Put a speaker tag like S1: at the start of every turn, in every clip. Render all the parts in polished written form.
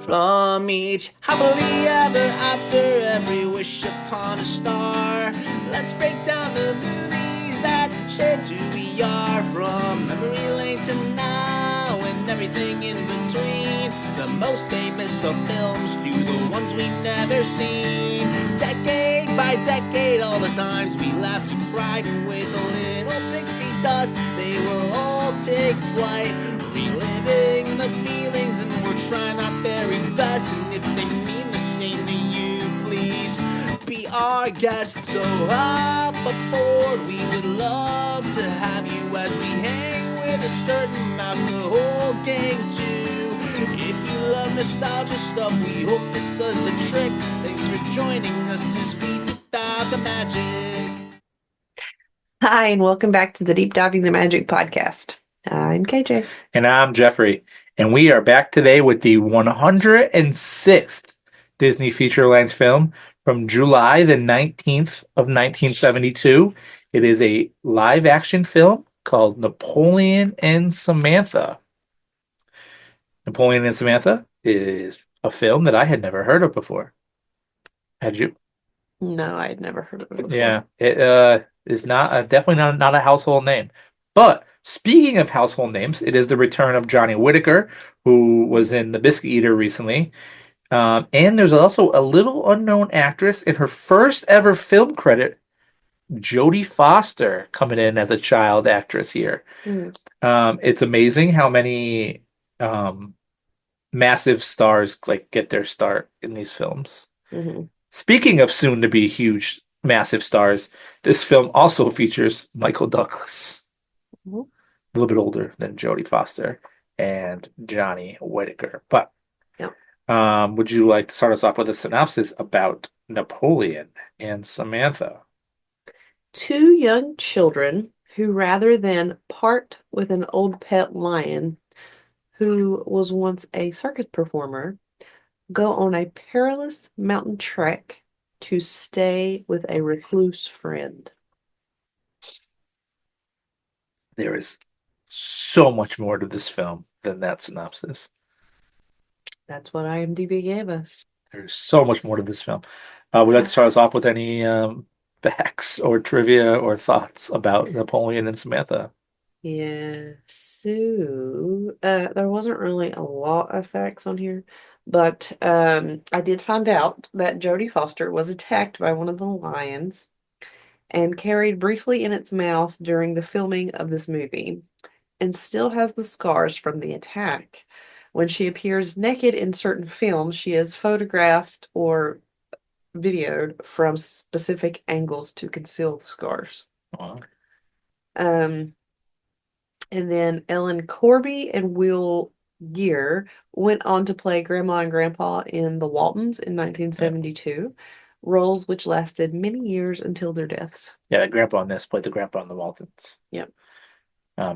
S1: from each happily ever after, every wish upon a star. Let's break down the movies that shaped who we are, from memory lane to now and everything in between. The most famous of films to the ones we've never seen. Decade by decade, all the times we laughed and cried, and with a little pixie dust, they will all take flight, reliving the feelings, and we're trying our very best. And if they mean the same to you, please be our guest. So hop aboard, we would love to have you as we hang with a certain mouth, the whole gang too. If you love nostalgia stuff, we hope this does the trick. Thanks for joining us as we deep dive the magic.
S2: Hi, and welcome back to the Deep Diving the Magic podcast. I'm KJ.
S3: And I'm Jeffrey. And we are back today with the 106th Disney feature-length film from July the 19th of 1972. It is a live-action film called Napoleon and Samantha. Napoleon and Samantha is a film that I had never heard of before. Had you?
S2: No, I had never heard of it before.
S3: Yeah, it is definitely not a household name. But speaking of household names, it is the return of Johnny Whitaker, who was in The Biscuit Eater recently. And there's also a little unknown actress in her first ever film credit, Jodie Foster, coming in as a child actress here. It's amazing how many massive stars get their start in these films.
S2: Mm-hmm.
S3: Speaking of soon-to-be huge, massive stars, this film also features Michael Douglas, a little bit older than Jodie Foster and Johnny Whitaker. But would you like to start us off with a synopsis about Napoleon and Samantha?
S2: Two young children who, rather than part with an old pet lion who was once a circus performer, go on a perilous mountain trek to stay with a recluse friend.
S3: There is so much more to this film than that synopsis.
S2: That's what IMDb gave us.
S3: There's so much more to this film. Would you like to start us off with any facts or trivia or thoughts about Napoleon and Samantha?
S2: Yeah, so there wasn't really a lot of facts on here, but I did find out that Jodie Foster was attacked by one of the lions and carried briefly in its mouth during the filming of this movie, and still has the scars from the attack. When she appears naked in certain films, she is photographed or videoed from specific angles to conceal the scars.
S3: Wow.
S2: And then Ellen Corby and Will Geer went on to play Grandma and Grandpa in The Waltons in 1972, roles which lasted many years until their deaths.
S3: Yeah, the grandpa on this played the grandpa in The Waltons.
S2: Yep.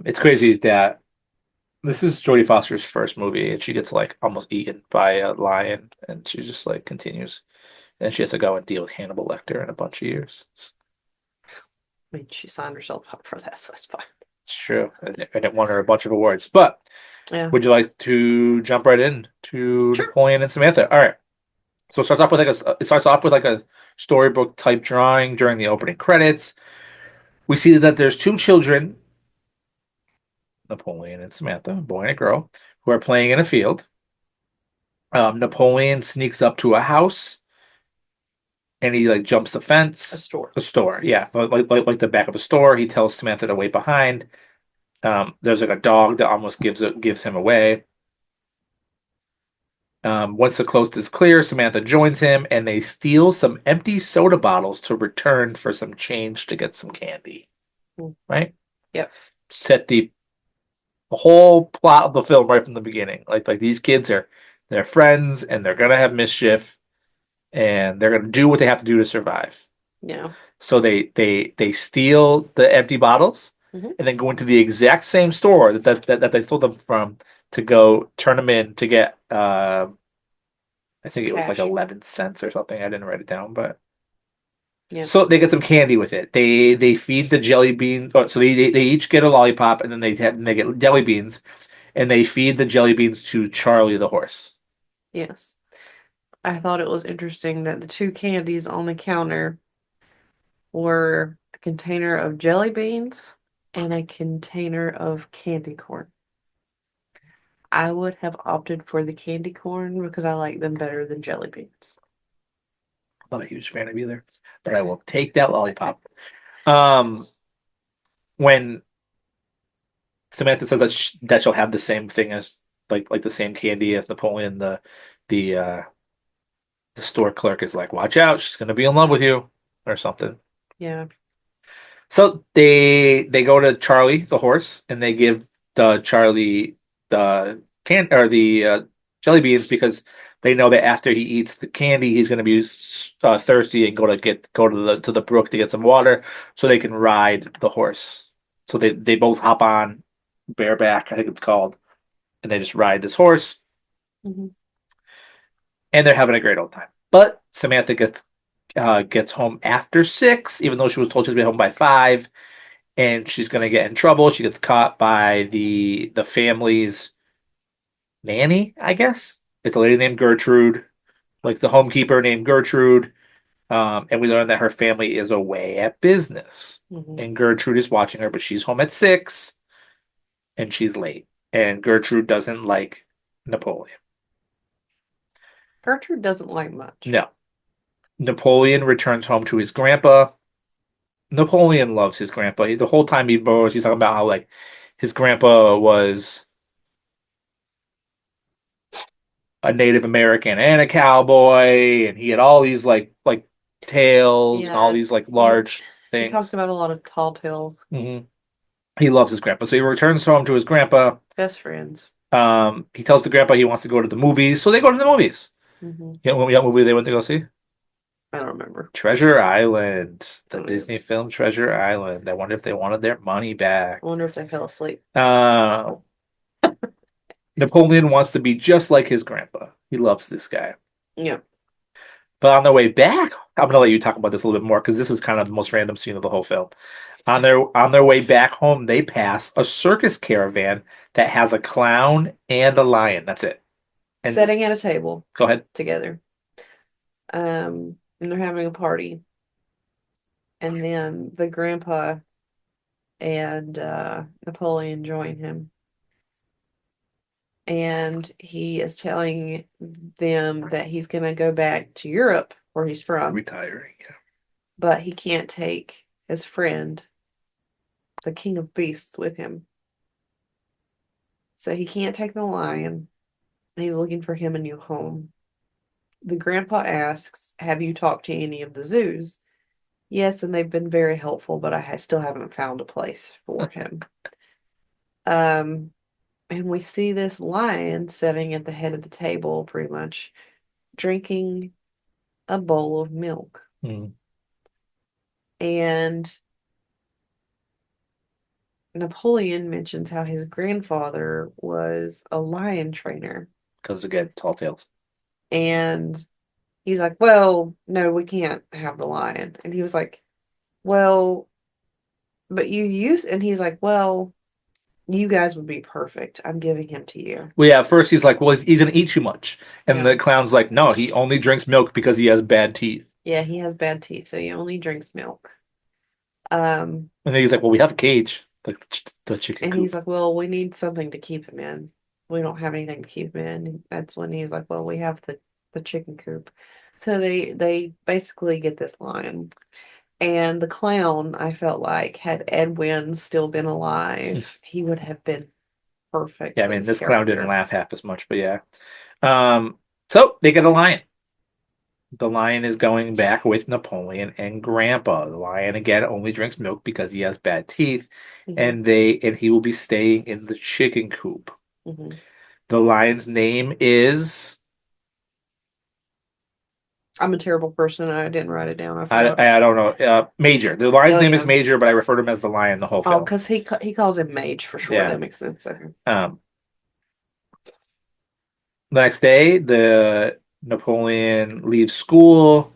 S3: It's crazy that this is Jodie Foster's first movie, and she gets almost eaten by a lion, and she just continues. And she has to go and deal with Hannibal Lecter in a bunch of years.
S2: I mean, she signed herself up for that, so it's fine.
S3: It's true. I didn't won her a bunch of awards. But would you like to jump right in to Napoleon and Samantha? All right. So it starts off with a storybook type drawing during the opening credits. We see that there's two children, Napoleon and Samantha, a boy and a girl, who are playing in a field. Napoleon sneaks up to a house, and he jumps the fence. A store, yeah, like the back of a store. He tells Samantha to wait behind. There's a dog that almost gives him away. Once the coast is clear, Samantha joins him, and they steal some empty soda bottles to return for some change to get some candy. Right?
S2: Yep.
S3: Set the whole plot of the film right from the beginning. Like these kids they're friends, and they're gonna have mischief, and they're gonna do what they have to do to survive.
S2: Yeah.
S3: So they steal the empty bottles, and then go into the exact same store that they stole them from to go turn them in to get I think it was 11 cents or something. I didn't write it down, but so they get some candy with it. They feed the jelly beans. So they each get a lollipop, and then they get jelly beans, and they feed the jelly beans to Charlie the horse.
S2: Yes. I thought it was interesting that the two candies on the counter were a container of jelly beans and a container of candy corn. I would have opted for the candy corn because I like them better than jelly beans.
S3: Not a huge fan of either, but I will take that lollipop. Um, when Samantha says that she'll have the same thing as like the same candy as Napoleon, the uh the store clerk is like, "Watch out, she's gonna be in love with you," or something.
S2: Yeah.
S3: So they go to Charlie the horse and they give the Charlie the the jelly beans because they know that after he eats the candy he's going to be thirsty and go to the brook to get some water so they can ride the horse. So they both hop on bareback, I think it's called, and they just ride this horse
S2: Hmm.
S3: and they're having a great old time. But Samantha gets home after 6, even though she was told she'd be home by 5, and she's gonna get in trouble. She gets caught by the family's nanny, I guess. It's a lady named Gertrude, like the homekeeper named Gertrude. And we learn that her family is away at business,
S2: Hmm.
S3: and Gertrude is watching her, but she's home at 6, and she's late. And Gertrude doesn't like Napoleon.
S2: Gertrude doesn't like much.
S3: No. Napoleon returns home to his grandpa. Napoleon loves his grandpa. The whole time he's talking about how like his grandpa was a Native American and a cowboy, and he had all these like tails and all
S2: Yeah.
S3: these like
S2: He
S3: large
S2: he talks
S3: things.
S2: about a lot of tall tales.
S3: He loves his grandpa, so he returns home to his grandpa.
S2: Best friends.
S3: He tells the grandpa he wants to go to the movies, so they go to the movies.
S2: Hmm.
S3: You know what movie they went to go see?
S2: I don't remember.
S3: Treasure Island, the
S2: Oh, yeah.
S3: Disney film Treasure Island. I wonder if they wanted their money back.
S2: I wonder if they fell asleep.
S3: Uh, Napoleon wants to be just like his grandpa. He loves this guy.
S2: Yeah.
S3: But on their way back, I'm gonna let you talk about this a little bit more because this is kind of the most random scene of the whole film. On their way back home, they pass a circus caravan that has a clown and a lion. That's it. And
S2: Sitting at a table
S3: go ahead.
S2: together. And they're having a party. And then the grandpa and Napoleon join him. And he is telling them that he's going to go back to Europe, where he's from,
S3: Retiring. Yeah.
S2: but he can't take his friend, the King of Beasts, with him. So he can't take the lion, and he's looking for him a new home. The grandpa asks, "Have you talked to any of the zoos?" Yes, and they've been very helpful, but I still haven't found a place for him. Um, and we see this lion sitting at the head of the table, pretty much drinking a bowl of milk.
S3: Mm.
S2: And Napoleon mentions how his grandfather was a lion trainer.
S3: Because again, tall tales.
S2: And he's like, "Well, no, we can't have the lion." And he was like, "Well, but you use," and he's like, "Well, you guys would be perfect. I'm giving him to you."
S3: Well, yeah. At first, he's like, "Well, he's gonna eat too much," and
S2: Yeah.
S3: the clown's like, "No, he only drinks milk because he has bad teeth."
S2: Yeah, he has bad teeth, so he only drinks milk. Um,
S3: And then he's like, "Well, we have a cage, like the chicken
S2: and
S3: coop."
S2: he's like, "Well, we need something to keep him in. We don't have anything to keep him in." And that's when he's like, "Well, we have the chicken coop." So they basically get this lion. And the clown, I felt like, had Edwin still been alive, he would have been perfect
S3: Yeah, I
S2: for
S3: mean,
S2: this
S3: this clown didn't
S2: character.
S3: laugh half as much, but yeah. So they get a lion. The lion is going back with Napoleon and Grandpa. The lion again only drinks milk because he has bad teeth,
S2: Mhm,
S3: and he will be staying in the chicken coop.
S2: mhm.
S3: The lion's name is
S2: I'm a terrible person. I didn't write it down. I
S3: I
S2: forgot.
S3: I don't know Major. The lion's
S2: Oh
S3: name is
S2: yeah.
S3: Major, but I refer to him as the lion the whole
S2: Oh,
S3: film.
S2: because he calls him Mage for sure.
S3: Yeah.
S2: That makes sense. Okay.
S3: Um, the next day, the Napoleon leaves school.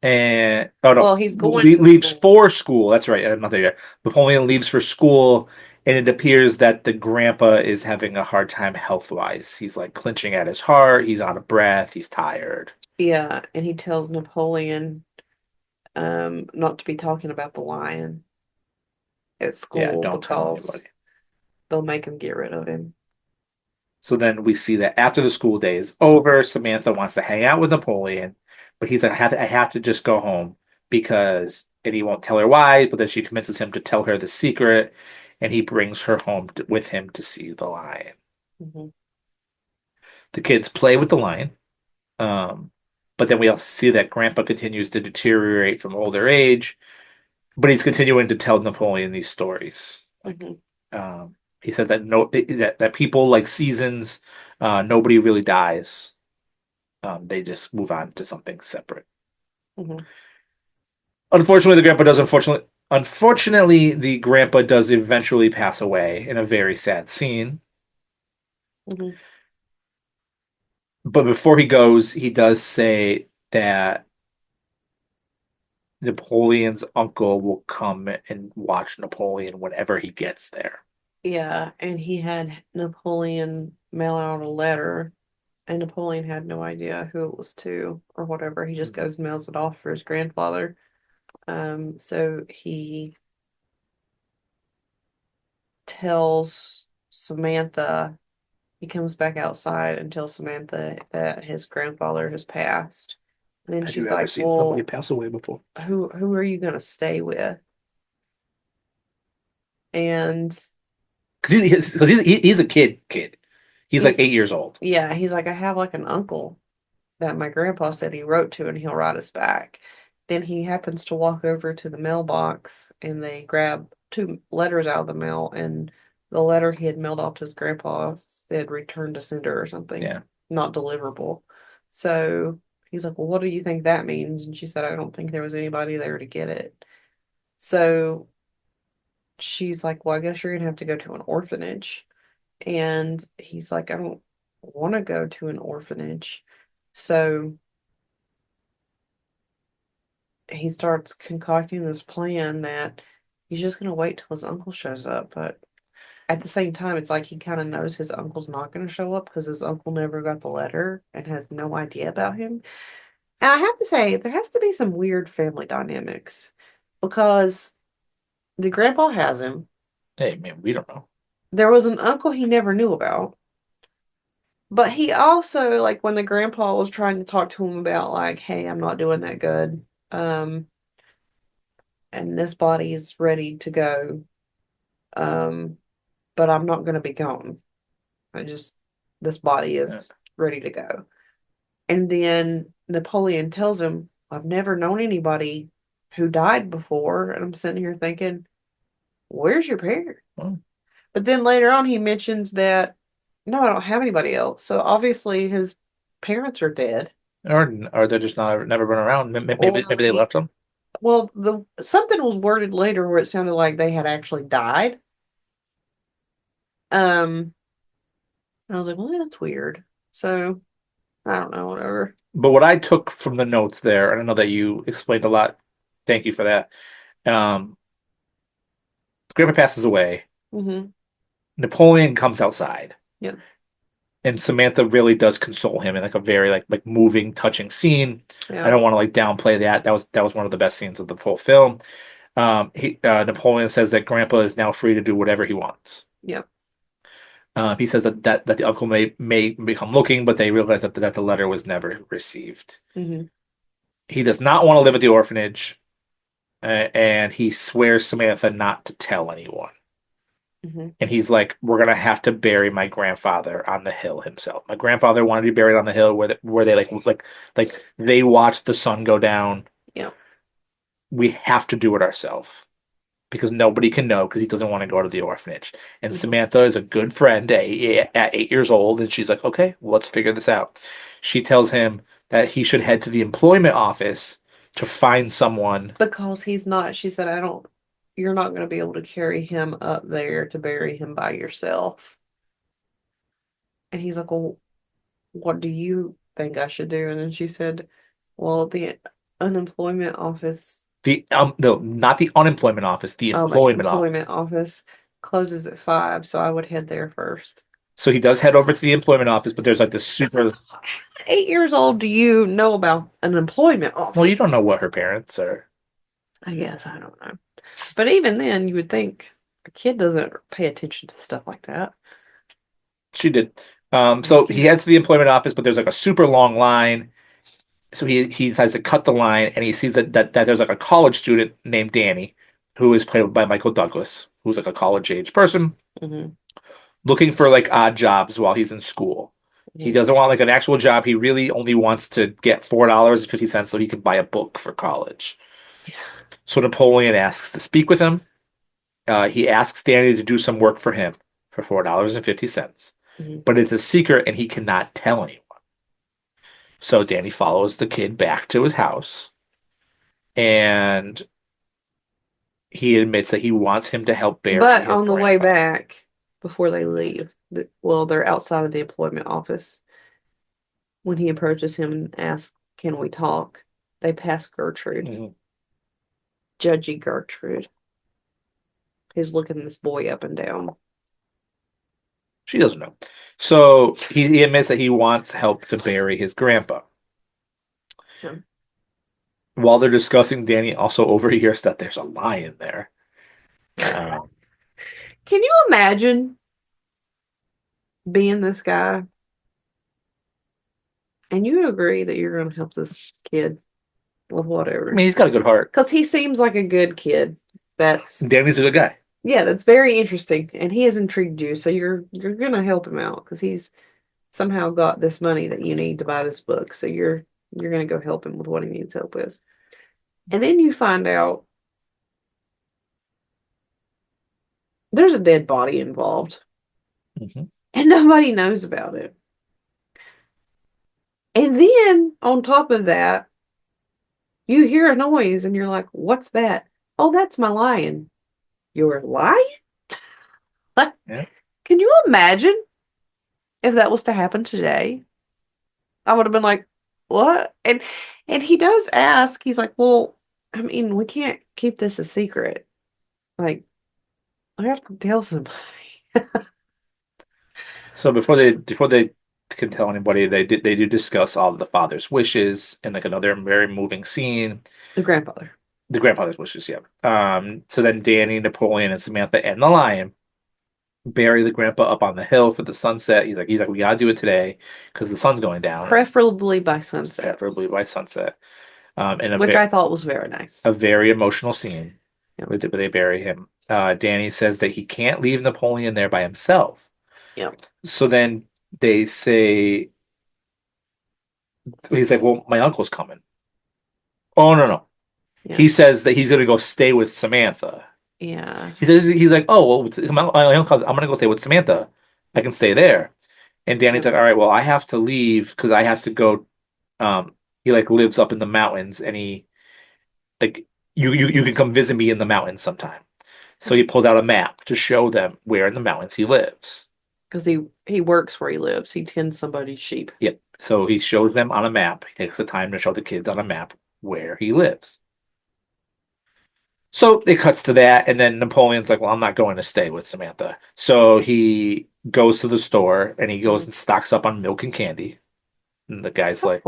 S3: And oh no,
S2: Well, he's going to
S3: leaves
S2: school.
S3: for school. That's right. I'm not there yet. Napoleon leaves for school, And it appears that the grandpa is having a hard time health-wise. He's like clenching at his heart. He's out of breath. He's tired.
S2: Yeah, and he tells Napoleon not to be talking about the lion at
S3: Yeah,
S2: school
S3: don't tell
S2: because
S3: anybody.
S2: they'll make him get rid of him.
S3: So then we see that after the school day is over, Samantha wants to hang out with Napoleon, but he's like, I have to just go home because, and he won't tell her why, but then she convinces him to tell her the secret, and he brings her home with him to see the lion.
S2: Hmm.
S3: The kids play with the lion, um, but then we also see that Grandpa continues to deteriorate from older age, but he's continuing to tell Napoleon these stories. Like,
S2: Hmm.
S3: he says that that people like seasons, nobody really dies. They just move on to something separate.
S2: Hmm.
S3: Unfortunately, the grandpa does eventually pass away in a very sad scene.
S2: Hmm.
S3: But before he goes, he does say that Napoleon's uncle will come and watch Napoleon whenever he gets there.
S2: Yeah, and he had Napoleon mail out a letter, and Napoleon had no idea who it was to or whatever. He just
S3: Mhm.
S2: goes and mails it off for his grandfather. So he tells Samantha, he comes back outside and tells Samantha that his grandfather has passed. And then
S3: Have you
S2: she's
S3: ever
S2: like,
S3: seen somebody
S2: "Well,
S3: pass away before?
S2: who are you gonna stay with?" And
S3: He's a kid. He's like
S2: he's
S3: 8 years old.
S2: yeah, he's like, "I have like an uncle that my grandpa said he wrote to and he'll write us back." Then he happens to walk over to the mailbox and they grab two letters out of the mail, and the letter he had mailed off to his grandpa said return to sender or something,
S3: Yeah.
S2: not deliverable. So he's like, "Well, what do you think that means?" And she said, "I don't think there was anybody there to get it." So she's like, "Well, I guess you're gonna have to go to an orphanage." And he's like, "I don't want to go to an orphanage." So he starts concocting this plan that he's just going to wait till his uncle shows up. But at the same time, it's like he kind of knows his uncle's not going to show up because his uncle never got the letter and has no idea about him. And I have to say, there has to be some weird family dynamics because the grandpa has him.
S3: Hey, man, we don't know.
S2: There was an uncle he never knew about. But he also, like, when the grandpa was trying to talk to him about, like, hey, I'm not doing that good, and this body is ready to go, um, but I'm not going to be gone. I just, this body
S3: Yeah.
S2: is ready to go. And then Napoleon tells him, I've never known anybody who died before. And I'm sitting here thinking, where's your parents?
S3: Well,
S2: But then later on, he mentions that, no, I don't have anybody else. So obviously his parents are dead.
S3: or they're just not never been around.
S2: Or
S3: Maybe they left them.
S2: well, the something was worded later where it sounded like they had actually died. Um, I was like, well, that's weird. So I don't know, whatever.
S3: But what I took from the notes there, and I know that you explained a lot. Thank you for that. Um, Grandpa passes away.
S2: Mm-hmm.
S3: Napoleon comes outside,
S2: Yeah.
S3: and Samantha really does console him in like a very like moving, touching scene. I
S2: Yeah.
S3: don't want to like downplay that. That was one of the best scenes of the whole film. He Napoleon says that Grandpa is now free to do whatever he wants.
S2: Yeah.
S3: He says that the uncle may become looking, but they realize that the letter was never received.
S2: Mm-hmm.
S3: He does not want to live at the orphanage, and he swears Samantha not to tell anyone.
S2: Mm-hmm.
S3: And he's like, "We're gonna have to bury my grandfather on the hill himself. My grandfather wanted to be buried on the hill where they like they watched the sun go down.
S2: Yeah.
S3: We have to do it ourselves." Because nobody can know because he doesn't want to go to the orphanage. And
S2: Mm-hmm.
S3: Samantha is a good friend at 8 years old, and she's like, okay, well, let's figure this out. She tells him that he should head to the employment office to find someone.
S2: Because he's not, she said, I don't, you're not going to be able to carry him up there to bury him by yourself. And he's like, well, what do you think I should do? And then she said, well, the unemployment office,
S3: The no, not the unemployment office, the
S2: oh, the
S3: employment office.
S2: employment office closes at 5, so I would head there first.
S3: So he does head over to the employment office, but there's like this super.
S2: 8 years old, do you know about an employment office?
S3: Well, you don't know what her parents are.
S2: I guess I don't know. But even then, you would think a kid doesn't pay attention to stuff like that.
S3: She did. So he heads to the employment office, but there's like a super long line. So he decides to cut the line, and he sees that there's like a college student named Danny, who is played by Michael Douglas, who's like a college age person
S2: Mm-hmm.
S3: looking for like odd jobs while he's in school. He doesn't want like an actual job. He really only wants to get $4.50 so he can buy a book for college.
S2: Yeah.
S3: So Napoleon asks to speak with him. He asks Danny to do some work for him for $4.50,
S2: Mm-hmm.
S3: but it's a secret and he cannot tell anyone. So Danny follows the kid back to his house, and he admits that he wants him to help bury
S2: But
S3: his
S2: on the way
S3: grandfather.
S2: back, before they leave, well, they're outside of the employment office. When he approaches him and asks, "Can we talk?" They pass Gertrude,
S3: Mhm.
S2: Judgy Gertrude, who's looking this boy up and down.
S3: She doesn't know. So he admits that he wants help to bury his grandpa.
S2: Yeah.
S3: While they're discussing, Danny also overhears that there's a lion there. Um,
S2: Can you imagine being this guy and you agree that you're going to help this kid with
S3: I
S2: whatever?
S3: mean, he's got a good heart.
S2: Because he seems like a good kid.
S3: Danny's a good guy.
S2: Yeah, that's very interesting, and he has intrigued you. So you're gonna help him out because he's somehow got this money that you need to buy this book. So you're gonna go help him with what he needs help with, and then you find out there's a dead body involved,
S3: Mm-hmm.
S2: and nobody knows about it. And then on top of that, you hear a noise, and you're like, "What's that?" "Oh, that's my lion." "Your lion?"
S3: Yeah.
S2: Can you imagine if that was to happen today? I would have been like, "What?" And he does ask, he's like, "Well, I mean, we can't keep this a secret. Like, I have to tell somebody."
S3: So before they can tell anybody, they do discuss all of the father's wishes in like another very moving scene.
S2: The grandfather.
S3: The grandfather's wishes, yeah. So then Danny, Napoleon, and Samantha and the lion bury the grandpa up on the hill for the sunset. He's like, we gotta do it today because the sun's going down.
S2: Preferably by sunset.
S3: Preferably by sunset. And
S2: Which I thought was very nice.
S3: a very emotional scene
S2: Yeah.
S3: where they bury him. Danny says that he can't leave Napoleon there by himself.
S2: Yeah.
S3: So then they say, he's like, well, my uncle's coming. Oh, no, no.
S2: Yeah.
S3: He says that he's going to go stay with Samantha.
S2: Yeah.
S3: He's like, oh, well, my uncle, I'm going to go stay with Samantha. I can stay there. And Danny's like, all right, well, I have to leave because I have to go. He like lives up in the mountains, and he like you can come visit me in the mountains sometime. So he pulls out a map to show them where in the mountains he lives.
S2: Because he works where he lives. He tends somebody's sheep.
S3: Yep. So he shows them on a map. He takes the time to show the kids on a map where he lives. So it cuts to that, and then Napoleon's like, well, I'm not going to stay with Samantha. So he goes to the store and he goes and stocks up on milk and candy. And the guy's like,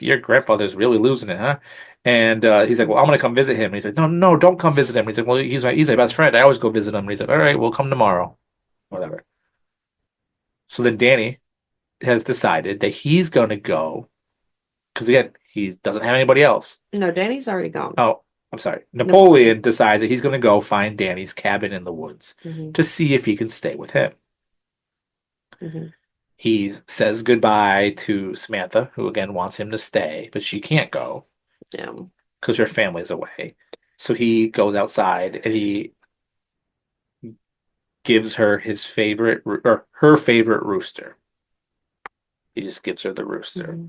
S3: your grandfather's really losing it, huh? And he's like, well, I'm gonna come visit him. And he's like, no, no, don't come visit him. He's like, well, he's my best friend. I always go visit him. And he's like, all right, we'll come tomorrow, whatever. So then Danny has decided that he's gonna go because again, he doesn't have anybody else.
S2: No, Danny's already gone.
S3: Oh, I'm sorry. Napoleon decides that he's gonna go find Danny's cabin in the woods to see if he can stay with him. He says goodbye to Samantha, who again wants him to stay, but she can't go.
S2: Yeah.
S3: Because her family's away. So he goes outside and he gives her his favorite or her favorite rooster. He just gives her the rooster.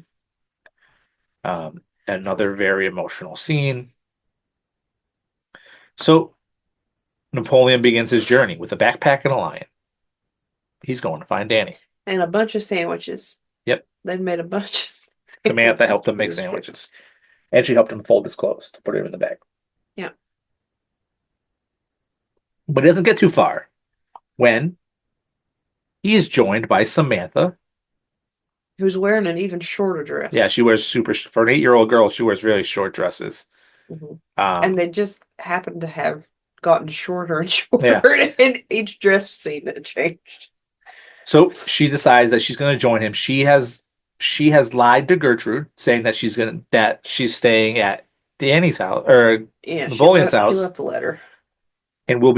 S3: Another very emotional scene. So Napoleon begins his journey with a backpack and a lion. He's going to find Danny.
S2: And a bunch of sandwiches.
S3: Yep.
S2: They've made a bunch of
S3: Samantha helped him make sandwiches. And she helped him fold his clothes to put him in the bag.
S2: Yeah.
S3: But it doesn't get too far when he is joined by Samantha.
S2: Who's wearing an even shorter dress.
S3: Yeah, she wears for an 8-year-old girl, she wears really short dresses.
S2: Mhm.
S3: Um,
S2: And they just happen to have gotten shorter and
S3: Yeah.
S2: shorter in each dress scene that changed.
S3: so she decides that she's going to join him. She has lied to Gertrude, saying that she's staying at Danny's house or
S2: Yeah,
S3: Napoleon's
S2: he
S3: house,
S2: left a letter.
S3: and will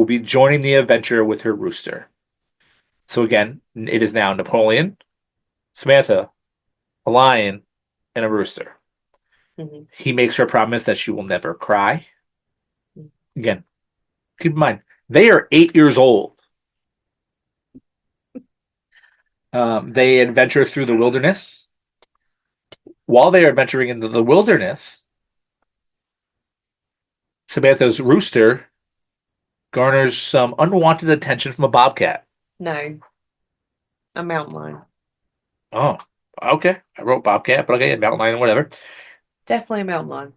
S3: be joining the adventure with her rooster. So again, it is now Napoleon, Samantha, a lion, and a rooster.
S2: Mhm.
S3: He makes her promise that she will never cry. Again, keep in mind, they are 8 years old. They adventure through the wilderness. While they are adventuring into the wilderness, Samantha's rooster garners some unwanted attention from a bobcat.
S2: No, a mountain lion.
S3: Oh, okay. I wrote bobcat, but okay, mountain lion, whatever.
S2: Definitely a mountain lion.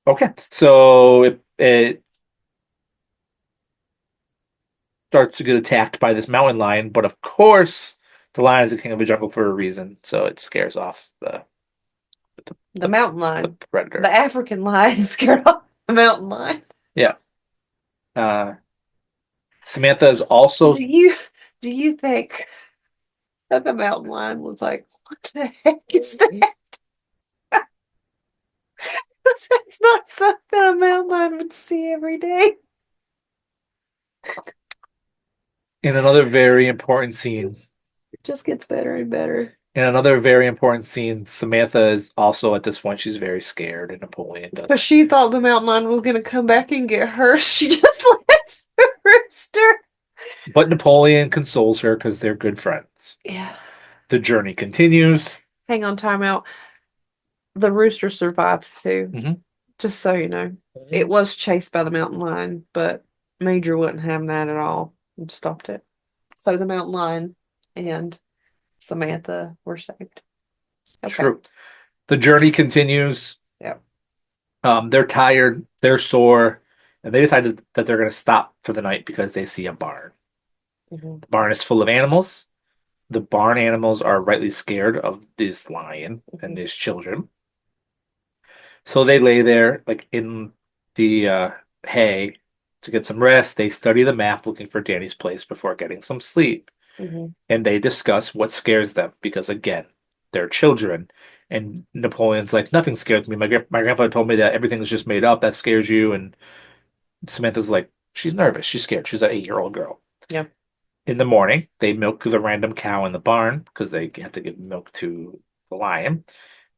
S3: Okay, so it starts to get attacked by this mountain lion, but of course, the lion is the king of the jungle for a reason, so it scares off
S2: The mountain
S3: the
S2: lion.
S3: predator.
S2: The African lion scared off the mountain lion.
S3: Yeah. Samantha is also
S2: Do you think that the mountain lion was like, what the heck is that? That's not something a mountain lion would see every day.
S3: in another very important scene.
S2: It just gets better and better.
S3: In another very important scene, Samantha is also at this point she's very scared, and Napoleon
S2: But
S3: doesn't.
S2: she thought the mountain lion was gonna come back and get her. She just left the rooster.
S3: But Napoleon consoles her because they're good friends.
S2: Yeah.
S3: The journey continues.
S2: Hang on, time out. The rooster survives too.
S3: Mhm.
S2: Just so you know. It was chased by the mountain lion, but Major wouldn't have that at all and stopped it. So the mountain lion and Samantha were saved. Okay.
S3: True. The journey continues.
S2: Yep.
S3: They're tired, they're sore, and they decided that they're going to stop for the night because they see a barn.
S2: Mhm.
S3: The barn is full of animals. The barn animals are rightly scared of this lion and these children. So they lay there, like in the hay, to get some rest. They study the map looking for Danny's place before getting some sleep.
S2: Mhm.
S3: And they discuss what scares them because, again, they're children. And Napoleon's like, nothing scares me. My grandfather told me that everything's just made up. That scares you. And Samantha's like, she's nervous. She's scared. She's an 8-year-old girl.
S2: Yeah.
S3: In the morning, they milk the random cow in the barn because they have to give milk to the lion.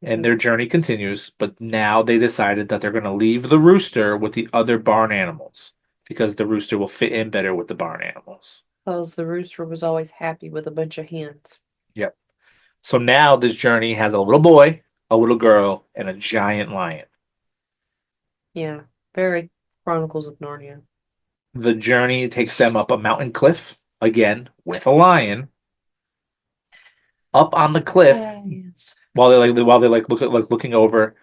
S3: And their journey continues, but now they decided that they're going to leave the rooster with the other barn animals because the rooster will fit in better with the barn animals.
S2: Because the rooster was always happy with a bunch of hens.
S3: Yep. So now this journey has a little boy, a little girl, and a giant lion.
S2: Yeah. Very Chronicles of Narnia.
S3: The journey takes them up a mountain cliff, again, with a lion. Up on the cliff,
S2: Yes.
S3: while they're looking over,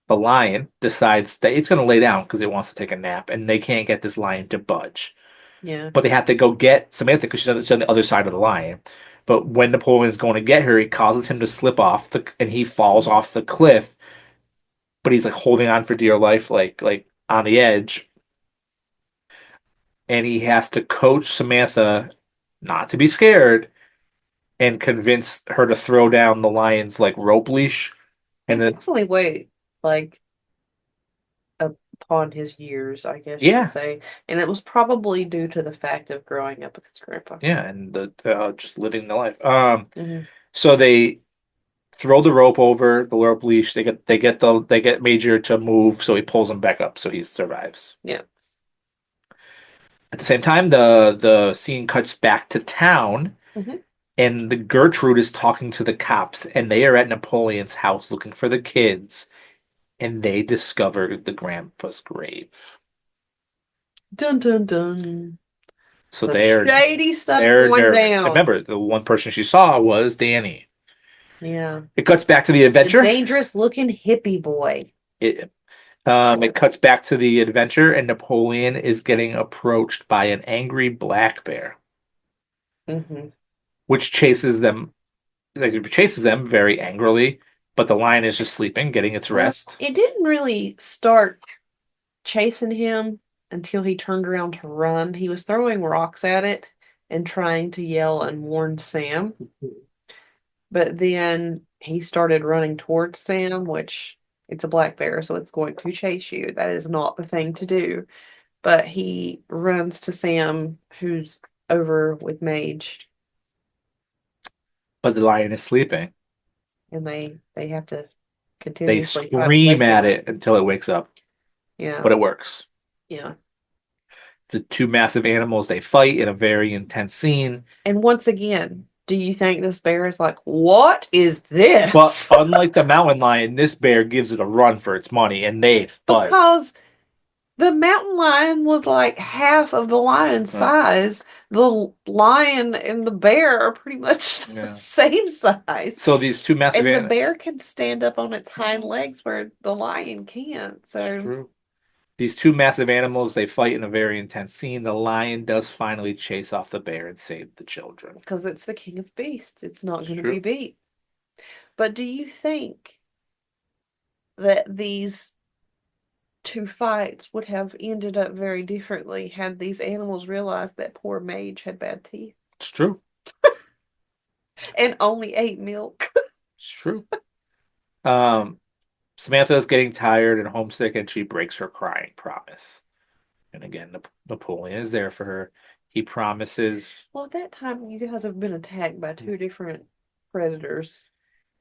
S3: the lion decides that it's going to lay down because it wants to take a nap, and they can't get this lion to budge.
S2: Yeah.
S3: But they have to go get Samantha because she's on the other side of the lion. But when Napoleon is going to get her, he causes him to slip off and he falls off the cliff. But he's like holding on for dear life, like on the edge, and he has to coach Samantha not to be scared and convince her to throw down the lion's like rope leash. And
S2: He's
S3: then
S2: definitely way like upon his years, I guess you
S3: Yeah.
S2: could say. And it was probably due to the fact of growing up with his grandpa.
S3: yeah, and the just living the life.
S2: Mhm.
S3: So they throw the rope over the rope leash. They get Major to move, so he pulls him back up, so he survives.
S2: Yeah.
S3: At the same time, the scene cuts back to town,
S2: Mhm.
S3: and the Gertrude is talking to the cops, and they are at Napoleon's house looking for the kids, and they discover the grandpa's grave.
S2: Dun dun dun.
S3: So
S2: Some
S3: they're
S2: shady stuff
S3: they're
S2: going
S3: nervous.
S2: down.
S3: Remember, the one person she saw was Danny.
S2: Yeah.
S3: It cuts back to the
S2: The
S3: adventure.
S2: dangerous looking hippie boy.
S3: It, It cuts back to the adventure, and Napoleon is getting approached by an angry black bear,
S2: Hmm.
S3: which chases them. Like, it chases them very angrily, but the lion is just sleeping, getting its
S2: Well,
S3: rest.
S2: it didn't really start chasing him until he turned around to run. He was throwing rocks at it and trying to yell and warn Sam. But then he started running towards Sam, which it's a black bear, so it's going to chase you. That is not the thing to do. But he runs to Sam, who's over with Mage,
S3: But the lion is sleeping.
S2: and they have to
S3: They
S2: continuously try to
S3: scream
S2: wake
S3: at
S2: him.
S3: it until it wakes up,
S2: Yeah,
S3: but it works.
S2: yeah.
S3: The two massive animals they fight in a very intense scene.
S2: And once again, do you think this bear is like, what is
S3: But
S2: this?
S3: unlike the mountain lion, this bear gives it a run for its money, and they fight.
S2: Because the mountain lion was like half of the lion's
S3: Yeah.
S2: size. The lion and the bear are pretty much
S3: Yeah.
S2: the same size.
S3: So these two massive
S2: And the
S3: animals.
S2: bear can stand up on its hind legs where the lion can't. So
S3: True. These two massive animals, they fight in a very intense scene. The lion does finally chase off the bear and save the children.
S2: because it's the king of beasts, it's not
S3: It's
S2: going to
S3: true.
S2: be beat. But do you think that these two fights would have ended up very differently had these animals realized that poor Mage had bad teeth
S3: It's true.
S2: and only ate milk?
S3: It's true. Samantha is getting tired and homesick, and she breaks her crying promise. And again, Napoleon is there for her. He promises.
S2: Well, at that time, you guys have been attacked by two different predators.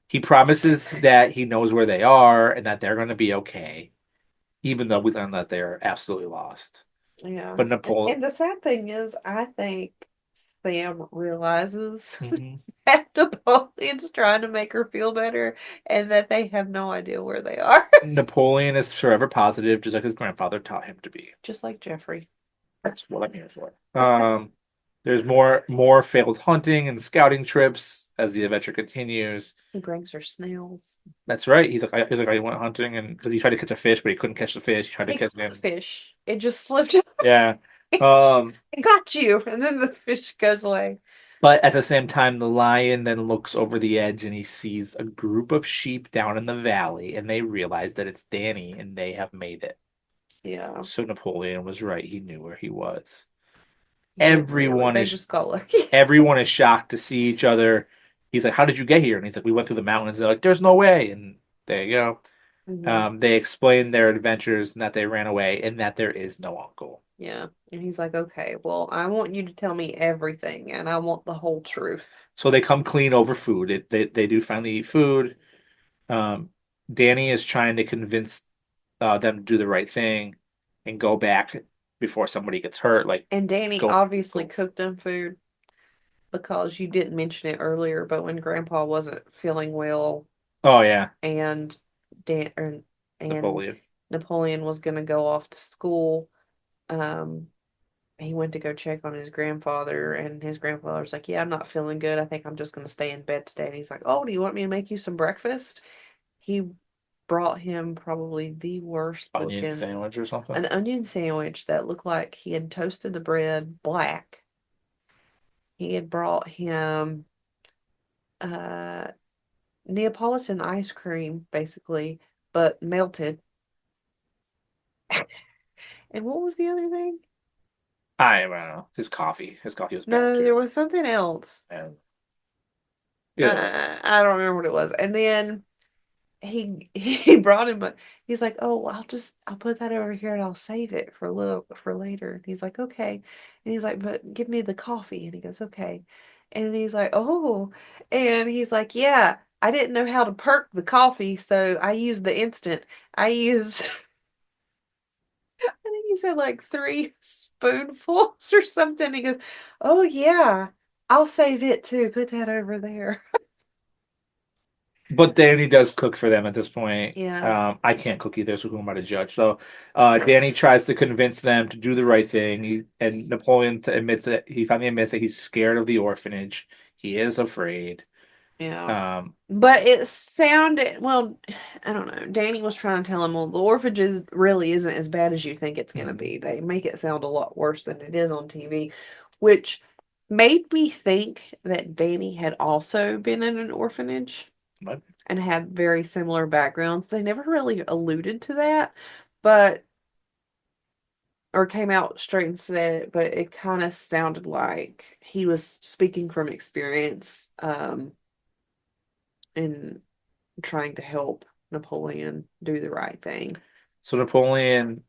S3: He promises that he knows where they are and that they're going to be okay, even though we learn that they're absolutely lost.
S2: Yeah.
S3: But Napoleon.
S2: And the sad thing is, I think Sam realizes
S3: Mhm.
S2: that Napoleon's trying to make her feel better and that they have no idea where they are.
S3: Napoleon is forever positive, just like his grandfather taught him to be.
S2: Just like Jeffrey.
S3: That's what I'm here for. There's more failed hunting and scouting trips as the adventure continues.
S2: He brings her snails.
S3: That's right. He's like, I went hunting, and because he tried to catch a fish, but he couldn't catch the fish. He tried to
S2: He
S3: catch
S2: caught the
S3: him.
S2: fish. It just slipped.
S3: Yeah. Um,
S2: I got you. And then the fish goes away.
S3: but at the same time, the lion then looks over the edge and he sees a group of sheep down in the valley, and they realize that it's Danny, and they have made it.
S2: Yeah.
S3: So Napoleon was right. He knew where he was.
S2: Really.
S3: Everyone
S2: They
S3: is
S2: just got lucky.
S3: everyone is shocked to see each other. He's like, "How did you get here?" And he's like, "We went through the mountains." They're like, "There's no way." And there you go.
S2: Mhm.
S3: They explain their adventures and that they ran away and that there is no uncle.
S2: Yeah. And he's like, okay, well, I want you to tell me everything and I want the whole truth.
S3: So they come clean over food. They do finally eat food. Um, Danny is trying to convince them to do the right thing and go back before somebody gets hurt. Like,
S2: And Danny
S3: go.
S2: obviously cooked them food because you didn't mention it earlier, but when Grandpa wasn't feeling well
S3: Oh yeah,
S2: and Dan and
S3: Napoleon.
S2: Napoleon was gonna go off to school, um, he went to go check on his grandfather, and his grandfather's like, "Yeah, I'm not feeling good. I think I'm just gonna stay in bed today." And he's like, "Oh, do you want me to make you some breakfast?" He brought him probably the worst
S3: Onion
S2: looking
S3: sandwich or something.
S2: an onion sandwich that looked like he had toasted the bread black. He had brought him uh Neapolitan ice cream, basically, but melted. And what was the other thing?
S3: I don't know. His coffee. His coffee was bad
S2: No,
S3: too.
S2: there was something else.
S3: And yeah,
S2: I don't remember what it was. And then he brought him, but he's like, "Oh, I'll put that over here and I'll save it for a little for later." And he's like, "Okay." And he's like, "But give me the coffee." And he goes, "Okay." And he's like, "Oh." And he's like, "Yeah, I didn't know how to perk the coffee, so I used the instant. I used I think he said like 3 spoonfuls or something." He goes, "Oh yeah, I'll save it too. Put that over there."
S3: but Danny does cook for them at this point.
S2: Yeah.
S3: I can't cook either, so who am I to judge? So, Danny tries to convince them to do the right thing. And Napoleon admits that he finally admits that he's scared of the orphanage. He is afraid.
S2: Yeah.
S3: Um,
S2: But it sounded, well, I don't know. Danny was trying to tell him, well, the orphanage really isn't as bad as you think it's going to
S3: mhm.
S2: be. They make it sound a lot worse than it is on TV, which made me think that Danny had also been in an orphanage
S3: But
S2: and had very similar backgrounds. They never really alluded to that, but, or came out straight and said it, but it kind of sounded like he was speaking from experience, and trying to help Napoleon do the right thing.
S3: so Napoleon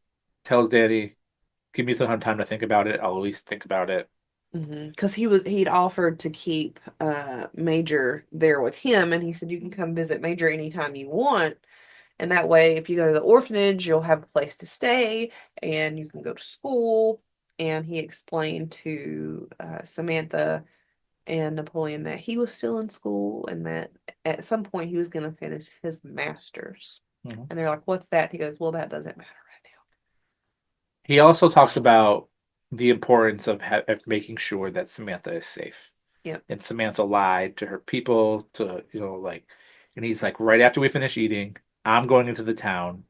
S3: tells Danny, "Give me some time to think about it. I'll at least think about it."
S2: Because he'd offered to keep Major there with him, and he said you can come visit Major anytime you want, and that way, if you go to the orphanage, you'll have a place to stay, and you can go to school. And he explained to Samantha and Napoleon that he was still in school, and that at some point he was going to finish his master's.
S3: Mhm.
S2: And they're like, "What's that?" He goes, "Well, that doesn't matter right
S3: He also talks about the importance of making sure that Samantha is safe.
S2: now." Yep.
S3: And Samantha lied to her people and he's like, right after we finish eating, I'm going into the town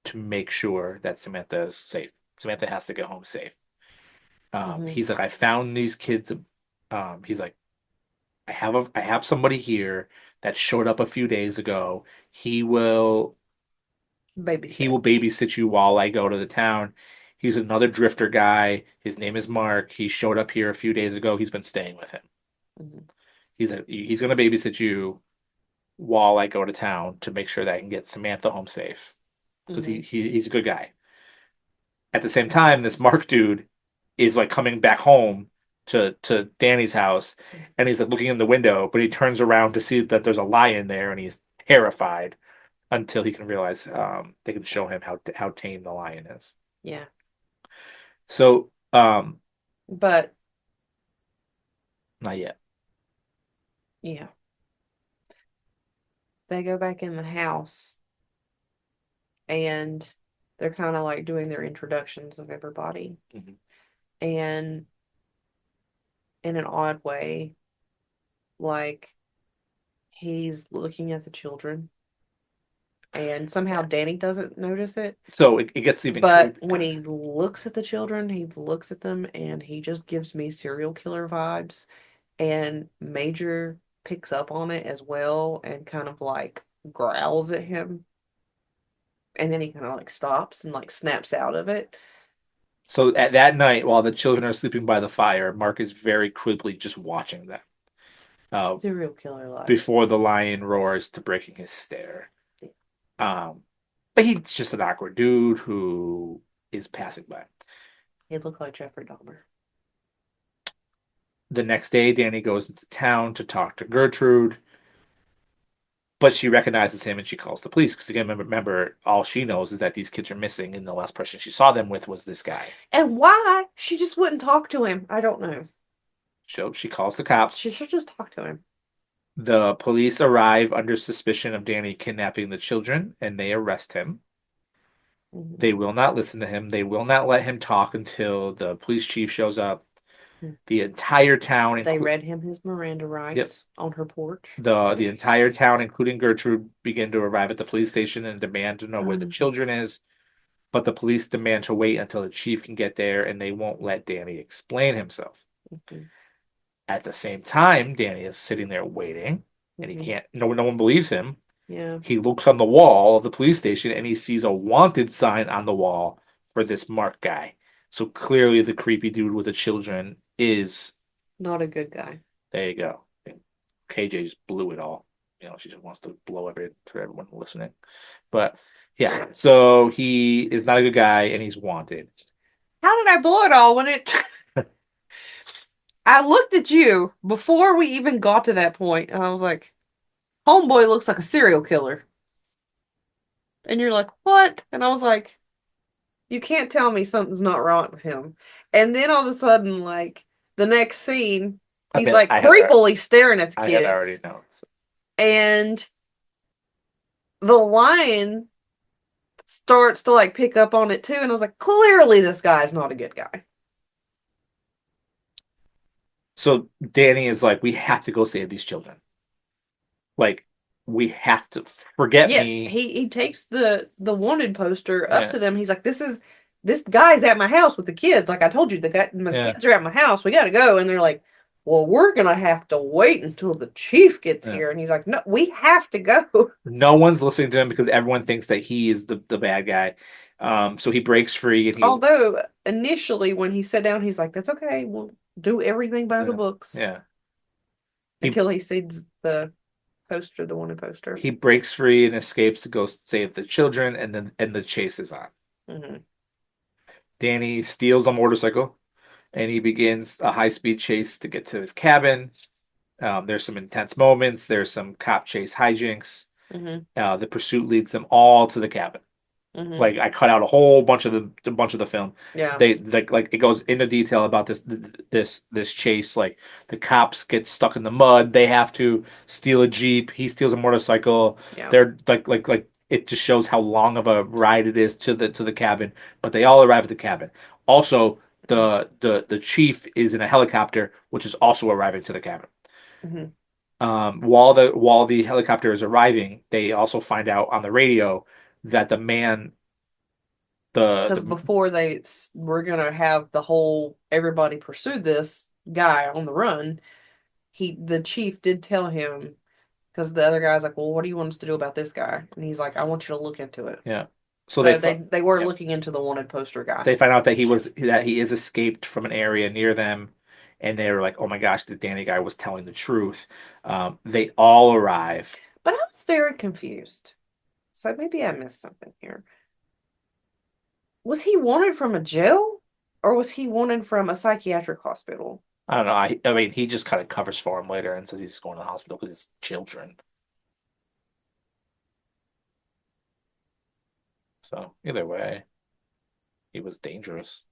S3: to make sure that Samantha is safe. Samantha has to get home safe.
S2: Hmm.
S3: He's like, I found these kids. He's like, I have somebody here that showed up a few days ago. He will he
S2: Babysit.
S3: will babysit you while I go to the town. He's another drifter guy. His name is Mark. He showed up here a few days ago. He's been staying with him.
S2: Hmm.
S3: He's gonna babysit you while I go to town to make sure that I can get Samantha home safe because
S2: Hmm.
S3: he's a good guy. At the same time, this Mark dude is like coming back home to Danny's house, and he's like looking in the window, but he turns around to see that there's a lion there, and he's terrified until he can realize they can show him how tame the lion is.
S2: Yeah.
S3: So
S2: But
S3: not yet.
S2: yeah, they go back in the house and they're kind of like doing their introductions of everybody.
S3: Mhm.
S2: And in an odd way, like he's looking at the children and somehow Danny doesn't notice it.
S3: So it gets even
S2: But
S3: creepier.
S2: when he looks at the children, he looks at them and he just gives me serial killer vibes. And Major picks up on it as well and kind of like growls at him. And then he kind of like stops and like snaps out of it.
S3: So at that night, while the children are sleeping by the fire, Mark is very creepily just watching them. Uh,
S2: Serial killer like.
S3: before the lion roars to breaking his stare. Um, but he's just an awkward dude who is passing by.
S2: He looked like Jeffrey Dahmer.
S3: The next day, Danny goes into town to talk to Gertrude, but she recognizes him and she calls the police because again, remember, all she knows is that these kids are missing, and the last person she saw them with was this guy.
S2: And why she just wouldn't talk to him, I don't know.
S3: So she calls the cops.
S2: She should just talk to him.
S3: The police arrive under suspicion of Danny kidnapping the children, and they arrest him.
S2: Mhm.
S3: They will not listen to him. They will not let him talk until the police chief shows up. The entire town,
S2: They read him his Miranda
S3: yep,
S2: rights on her porch.
S3: the entire town, including Gertrude, begin to arrive at the police station and demand to know where the children is. But the police demand to wait until the chief can get there, and they won't let Danny explain himself.
S2: Mhm.
S3: At the same time, Danny is sitting there waiting, and he
S2: Mhm.
S3: can't. No one believes him.
S2: Yeah.
S3: He looks on the wall of the police station and he sees a wanted sign on the wall for this Mark guy. So clearly, the creepy dude with the children is
S2: Not a good guy.
S3: there. You go. And KJ just blew it all. She just wants to blow to everyone listening. But yeah, so he is not a good guy and he's wanted.
S2: How did I blow it all when it I looked at you before we even got to that point and I was like, homeboy looks like a serial killer. And you're like, what? And I was like, you can't tell me something's not right with him. And then all of a sudden, like, the next scene,
S3: I
S2: he's
S3: mean,
S2: like creepily staring at the
S3: I had already
S2: kids.
S3: known. So.
S2: And the lion starts to like pick up on it too. And I was like, clearly this guy's not a good guy.
S3: So Danny is like, we have to go save these children. like we have to forget
S2: Yes,
S3: me.
S2: he takes the wanted poster up
S3: Yeah,
S2: to them. He's like, this guy's at my house with the kids. Like I told you, the
S3: yeah,
S2: kids are at my house. We got to go." And they're like, "Well, we're gonna have to wait until the chief gets
S3: yeah.
S2: here." And he's like, "No, we have to go."
S3: No one's listening to him because everyone thinks that he is the bad guy. So he breaks free and he
S2: Although initially, when he sat down, he's like, "That's okay. We'll do everything by the
S3: yeah,
S2: books."
S3: yeah. He
S2: Until he sees the poster, the wanted poster.
S3: he breaks free and escapes to go save the children, and the chase is on.
S2: Hmm.
S3: Danny steals a motorcycle and he begins a high-speed chase to get to his cabin. There's some intense moments. There's some cop chase hijinks.
S2: Hmm.
S3: The pursuit leads them all to the cabin.
S2: Hmm.
S3: Like I cut out a whole bunch of the film.
S2: Yeah.
S3: They like it goes into detail about this chase. Like the cops get stuck in the mud. They have to steal a Jeep. He steals a motorcycle.
S2: Yeah.
S3: They're like it just shows how long of a ride it is to the cabin. But they all arrive at the cabin. Also, the chief is in a helicopter, which is also arriving to the cabin.
S2: Hmm.
S3: While the helicopter is arriving, they also find out on the radio that the man
S2: Because
S3: the
S2: before were gonna have the whole everybody pursue this guy on the run, the chief did tell him, because the other guy's like, "Well, what do you want us to do about this guy?" And he's like, "I want you to look into it."
S3: yeah. So
S2: So they were
S3: yeah,
S2: looking into the wanted poster guy.
S3: they find out that he is escaped from an area near them, and they were like, "Oh my gosh, the Danny guy was telling the truth." They all arrive.
S2: But I was very confused. So maybe I missed something here. Was he wanted from a jail, or was he wanted from a psychiatric hospital?
S3: I don't know. I mean, he just kind of covers for him later and says he's going to the hospital because it's children. So either way, he was dangerous.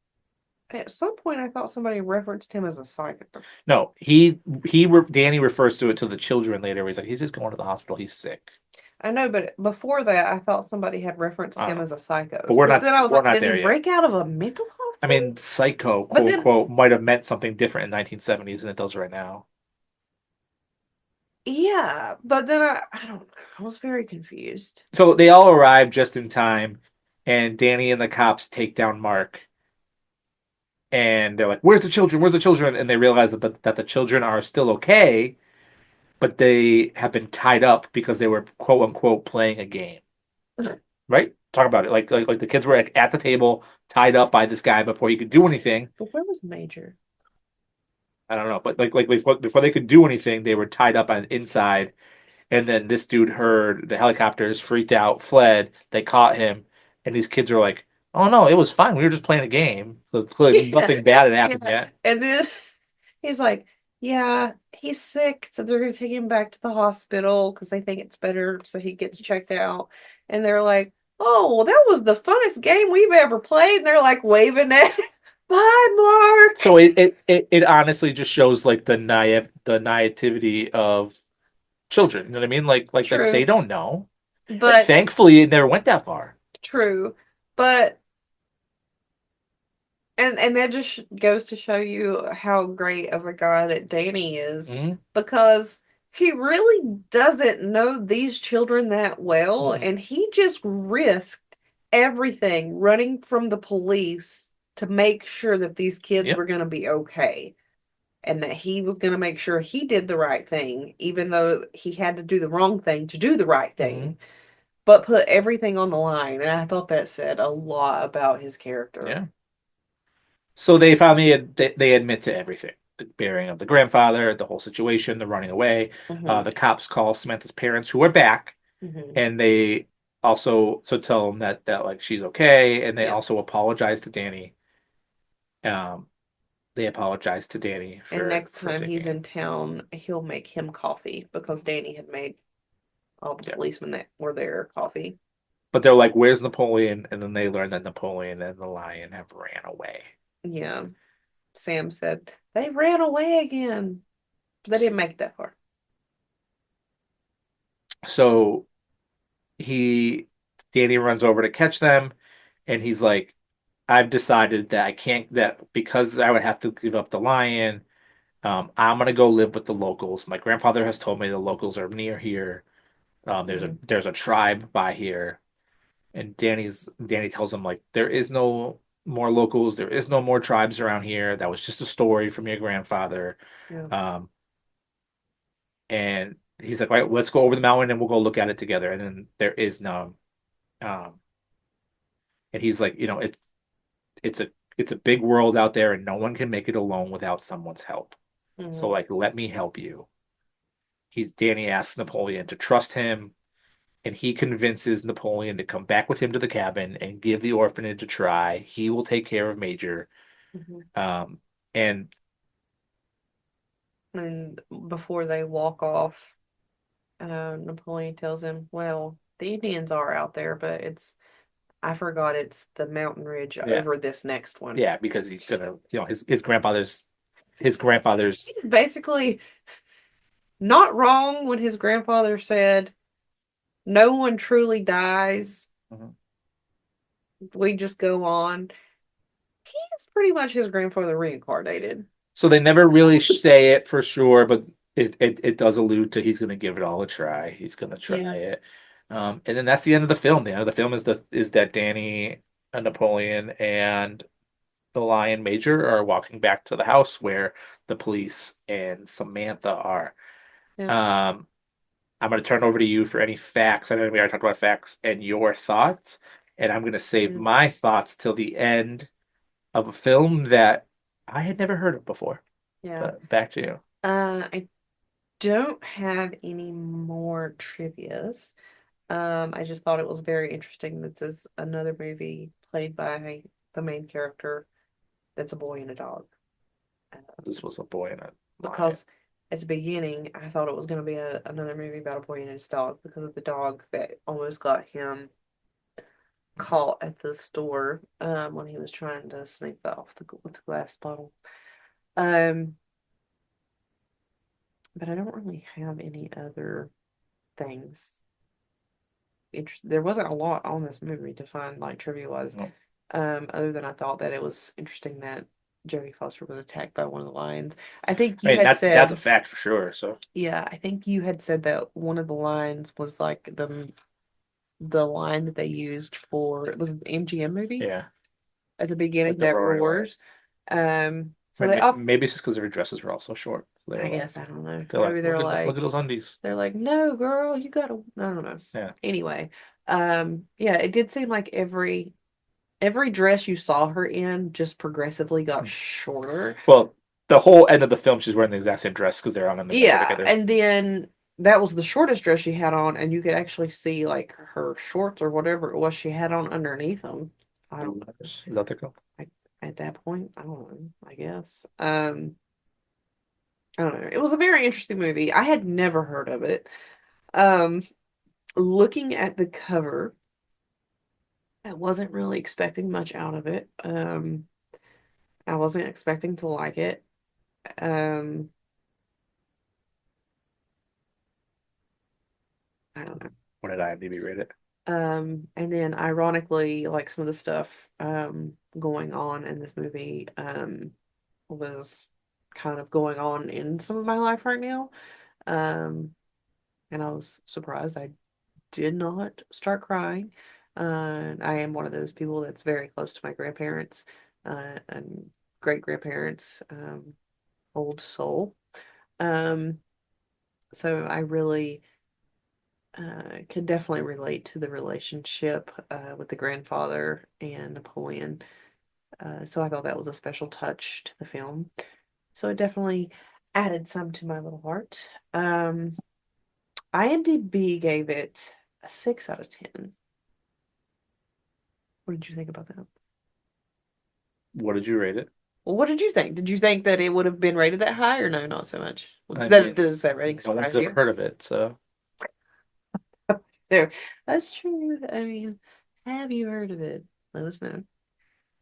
S2: At some point, I thought somebody referenced him as a psycho.
S3: No, Danny refers to the children later. Where he's like, he's just going to the hospital. He's sick.
S2: I know, but before that, I thought somebody had referenced
S3: I don't
S2: him
S3: know,
S2: as a psycho.
S3: but
S2: So then I was
S3: we're
S2: like,
S3: not
S2: did he
S3: there yet.
S2: break out of a mental
S3: I
S2: hospital?
S3: mean, psycho,
S2: But
S3: quote
S2: then,
S3: unquote, might have meant something different in 1970s than it does right now.
S2: yeah, but then I don't know. I was very confused.
S3: So they all arrive just in time, and Danny and the cops take down Mark, and they're like, "Where's the children? Where's the children?" And they realize that the children are still okay, but they have been tied up because they were quote unquote playing a game. Right? Talk about it. Like the kids were at the table, tied up by this guy before he could do anything.
S2: But where was Major?
S3: I don't know, but like before they could do anything, they were tied up on inside. And then this dude heard the helicopters, freaked out, fled. They caught him, and these kids are like, "Oh no, it was fine. We were just playing a game. So clearly
S2: Yeah,
S3: nothing bad had happened
S2: yeah.
S3: yet."
S2: And then he's like, "Yeah, he's sick, so they're gonna take him back to the hospital because they think it's better, so he gets checked out." And they're like, "Oh, well, that was the funnest game we've ever played." And they're like waving at it. Bye, Mark.
S3: So it honestly just shows like the naivety of children. You know what I mean? Like that they
S2: True,
S3: don't know.
S2: but
S3: Thankfully, it never went that far.
S2: true, but and that just goes to show you how great of a guy that Danny is,
S3: Hmm.
S2: because he really doesn't know these children that well,
S3: Hmm.
S2: and he just risked everything running from the police to make sure that these kids
S3: Yep.
S2: were going to be okay, and that he was going to make sure he did the right thing, even though he had to do the wrong thing to do the right
S3: Hmm.
S2: thing, but put everything on the line. And I thought that said a lot about his character.
S3: Yeah. So they finally they admit to everything. The burying of the grandfather, the whole situation, the running away.
S2: Hmm.
S3: The cops call Samantha's parents, who are back,
S2: Hmm.
S3: and they also tell them that like she's okay, and they
S2: Yeah.
S3: also apologize to Danny. Um, they apologize to Danny
S2: And
S3: for
S2: next time
S3: thinking
S2: he's
S3: it.
S2: in town, he'll make him coffee because Danny had made all the
S3: Yeah.
S2: policemen that were there coffee.
S3: But they're like, "Where's Napoleon?" And then they learn that Napoleon and the lion have ran away.
S2: Yeah. Sam said, they ran away again. But they didn't make it that far.
S3: So Danny runs over to catch them, and he's like, I've decided that I can't, that because I would have to give up the lion, I'm gonna go live with the locals. My grandfather has told me the locals are near here. There's a tribe by here, and Danny tells him like there is no more locals, there is no more tribes around here. That was just a story from your grandfather.
S2: Yeah.
S3: Um, and he's like, right, let's go over the mountain and we'll go look at it together. And then there is no, um, and he's like, it's a it's a big world out there, and no one can make it alone without someone's help. So
S2: Mhm.
S3: like, let me help you. Danny asks Napoleon to trust him, and he convinces Napoleon to come back with him to the cabin and give the orphanage a try. He will take care of Major.
S2: Mhm.
S3: Um, and
S2: And before they walk off, Napoleon tells him, "Well, the Indians are out there, but I forgot it's the mountain ridge
S3: yeah,
S2: over this next one."
S3: yeah, because he's gonna, his grandfather's
S2: He's basically not wrong when his grandfather said, "No one truly dies.
S3: Mhm.
S2: We just go on." He is pretty much his grandfather reincarnated.
S3: So they never really say it for sure, but it does allude to he's gonna give it all a try. He's gonna try
S2: Yeah.
S3: it. And then that's the end of the film. The end of the film is that Danny and Napoleon and the Lion Major are walking back to the house where the police and Samantha are.
S2: Yeah.
S3: Um, I'm going to turn it over to you for any facts. I know we already talked about facts and your thoughts, and I'm going to save
S2: Yeah.
S3: my thoughts till the end of a film that I had never heard of before.
S2: Yeah.
S3: But back to you.
S2: I don't have any more trivias. I just thought it was very interesting. This is another movie played by the main character that's a boy and a dog. Uh,
S3: This was a boy and a lion.
S2: because at the beginning, I thought it was going to be another movie about a boy and his dog because of the dog that almost got him caught at the store when he was trying to sneak that off with the glass bottle. Um, but I don't really have any other things. There wasn't a lot on this movie to find like trivia wise.
S3: No.
S2: Other than I thought that it was interesting that Jodie Foster was attacked by one of the lions. I think
S3: I
S2: you
S3: mean,
S2: had
S3: that's a
S2: said,
S3: fact for sure. So
S2: yeah, I think you had said that one of the lions was like the line that they used for it was the MGM movies
S3: yeah,
S2: at the beginning
S3: like the
S2: that
S3: roaring lion.
S2: roars. So they off
S3: Maybe it's just because their dresses were all so short.
S2: I guess I don't know.
S3: They're like,
S2: Maybe they're
S3: look at
S2: like
S3: those undies.
S2: no girl, you gotta I don't know.
S3: Yeah.
S2: Anyway, yeah, it did seem like every dress you saw her in just progressively got shorter.
S3: Well, the whole end of the film, she's wearing the exact same dress because they're on in the water
S2: Yeah,
S3: together.
S2: and then that was the shortest dress she had on, and you could actually see like her shorts or whatever it was she had on underneath them. I don't know.
S3: Is that the girl?
S2: I, at that point, I don't know. I guess. I don't know. It was a very interesting movie. I had never heard of it. Um, Looking at the cover, I wasn't really expecting much out of it. I wasn't expecting to like it. Um, I don't know.
S3: What did IMDb rate it?
S2: And then ironically, like some of the stuff going on in this movie was kind of going on in some of my life right now. Um, and I was surprised I did not start crying. I am one of those people that's very close to my grandparents and great grandparents, old soul. Um, so I really could definitely relate to the relationship with the grandfather and Napoleon. So I thought that was a special touch to the film. So it definitely added some to my little heart. IMDb gave it a 6 out of 10. What did you think about that?
S3: What did you rate it?
S2: Well, what did you think? Did you think that it would have been rated that high or no, not so much?
S3: I mean,
S2: Does that rating
S3: no one's
S2: surprise
S3: ever
S2: you?
S3: heard of it, so
S2: There. That's true. I mean, have you heard of it? Let us know.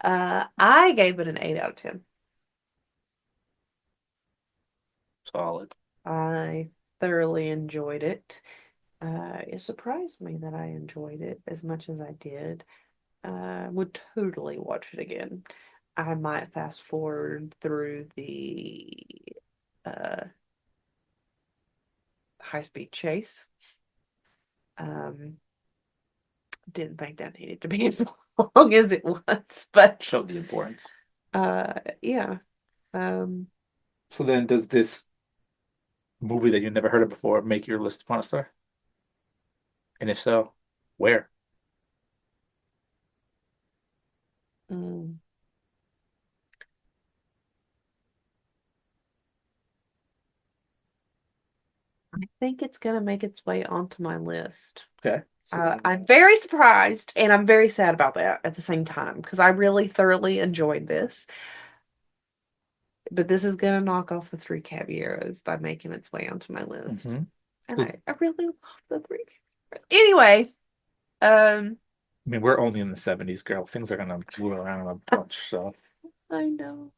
S2: I gave it an 8 out of 10.
S3: solid.
S2: I thoroughly enjoyed it. It surprised me that I enjoyed it as much as I did. Would totally watch it again. I might fast forward through the uh, High Speed Chase. Um, didn't think that needed to be as long as it was, but
S3: Showed the importance.
S2: yeah. Um,
S3: So then, does this movie that you never heard of before make your list upon a star? And if so, where?
S2: mm, I think it's gonna make its way onto my list.
S3: Okay. So
S2: I'm very surprised and I'm very sad about that at the same time because I really thoroughly enjoyed this. But this is gonna knock off the Three Caballeros by making its way onto my list.
S3: mhm.
S2: And
S3: So,
S2: I really love the Three Caballeros. Anyway, um,
S3: I mean, we're only in the 70s, girl. Things are gonna move around a bunch. So
S2: I know.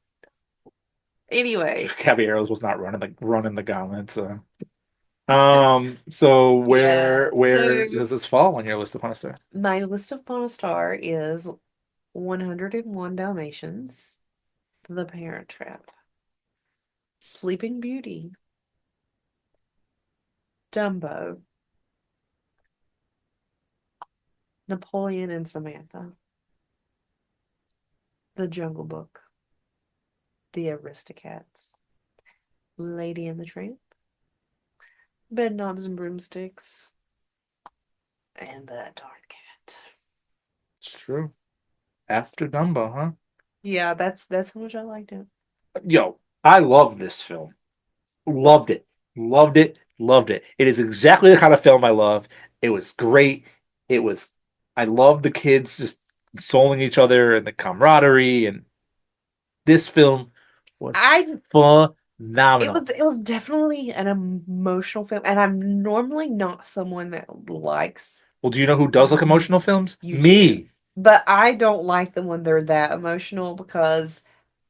S2: Anyway,
S3: Caballeros was not running the gauntlet. So
S2: yeah.
S3: where
S2: So
S3: does this fall on your list upon a star?
S2: my list of Pawn Star is 101 Dalmatians, The Parent Trap, Sleeping Beauty, Dumbo, Napoleon and Samantha, The Jungle Book, The Aristocats, Lady and the Tramp, Bedknobs and Broomsticks, and That Darn Cat.
S3: It's true. After Dumbo, huh?
S2: Yeah, that's how much I liked it.
S3: Yo, I love this film. Loved it. Loved it. Loved it. It is exactly the kind of film I love. It was great. It was I love the kids just consoling each other and the camaraderie, and this film was
S2: I
S3: phenomenal.
S2: it was definitely an emotional film, and I'm normally not someone that likes
S3: Well, do you know who does like emotional films?
S2: you do,
S3: Me.
S2: but I don't like them when they're that emotional because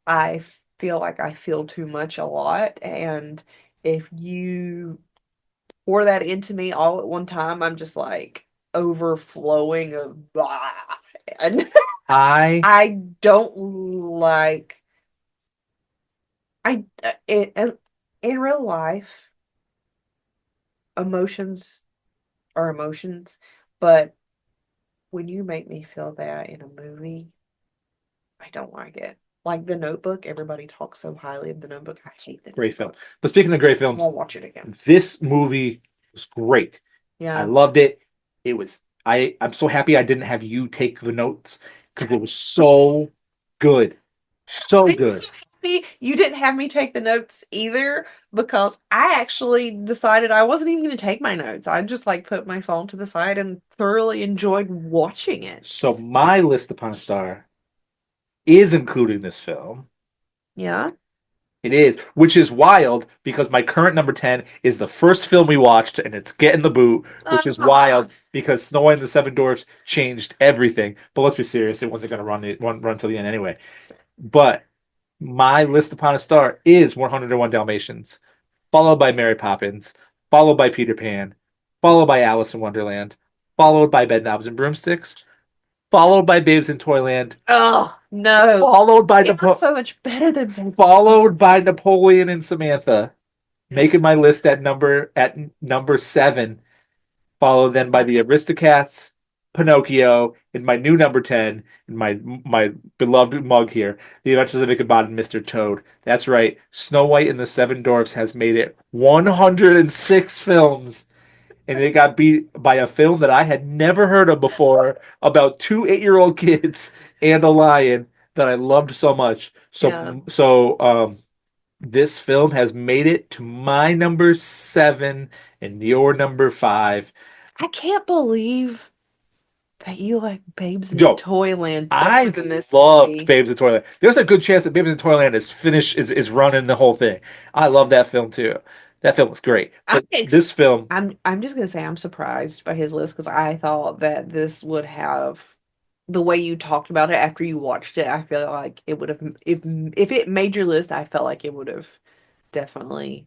S2: I feel like I feel too much a lot, and if you pour that into me all at one time, I'm just like overflowing of blah. And
S3: I
S2: I don't like I in real life emotions are emotions, but when you make me feel that in a movie, I don't like it. Like The Notebook, everybody talks so highly of The Notebook. I hate The
S3: great film.
S2: Notebook.
S3: But speaking of great
S2: I
S3: films,
S2: won't watch it again.
S3: this movie was great. I
S2: Yeah.
S3: loved it. It was I'm so happy I didn't have you take the notes because it was so good. So
S2: I'm
S3: good.
S2: so happy you didn't have me take the notes either because I actually decided I wasn't even going to take my notes. I just like put my phone to the side and thoroughly enjoyed watching it.
S3: So my list upon a star is including this film.
S2: Yeah.
S3: It is, which is wild because my current number 10 is the first film we watched and it's Getting the Boot, which is wild because Snow White and the Seven Dwarfs changed everything. But let's be serious, it wasn't going to run till the end anyway. But my list upon a star is 101 Dalmatians, followed by Mary Poppins, followed by Peter Pan, followed by Alice in Wonderland, followed by Bedknobs and Broomsticks, followed by Babes in Toyland,
S2: Oh, no.
S3: followed by
S2: It was so much better than
S3: followed by Napoleon and Samantha, making my list at number 7, followed then by the Aristocats, Pinocchio, and my new number 10, and my beloved mug here, The Adventures of Ichabod and Mr. Toad. That's right, Snow White and the Seven Dwarfs has made it 106 films, and it got beat by a film that I had never heard of before about two 8-year-old kids and a lion that I loved so much.
S2: Yeah.
S3: So this film has made it to my number 7 and your number 5.
S2: I can't believe that you like Babes in
S3: Yo,
S2: Toyland better
S3: I
S2: than this
S3: loved
S2: movie.
S3: Babes in Toyland. There's a good chance that Babes in Toyland is running the whole thing. I love that film too. That film was great.
S2: I'm
S3: But
S2: ex-
S3: this film,
S2: I'm just gonna say I'm surprised by his list because I thought that this would have the way you talked about it after you watched it. I feel like it would have if it made your list. I felt like it would have definitely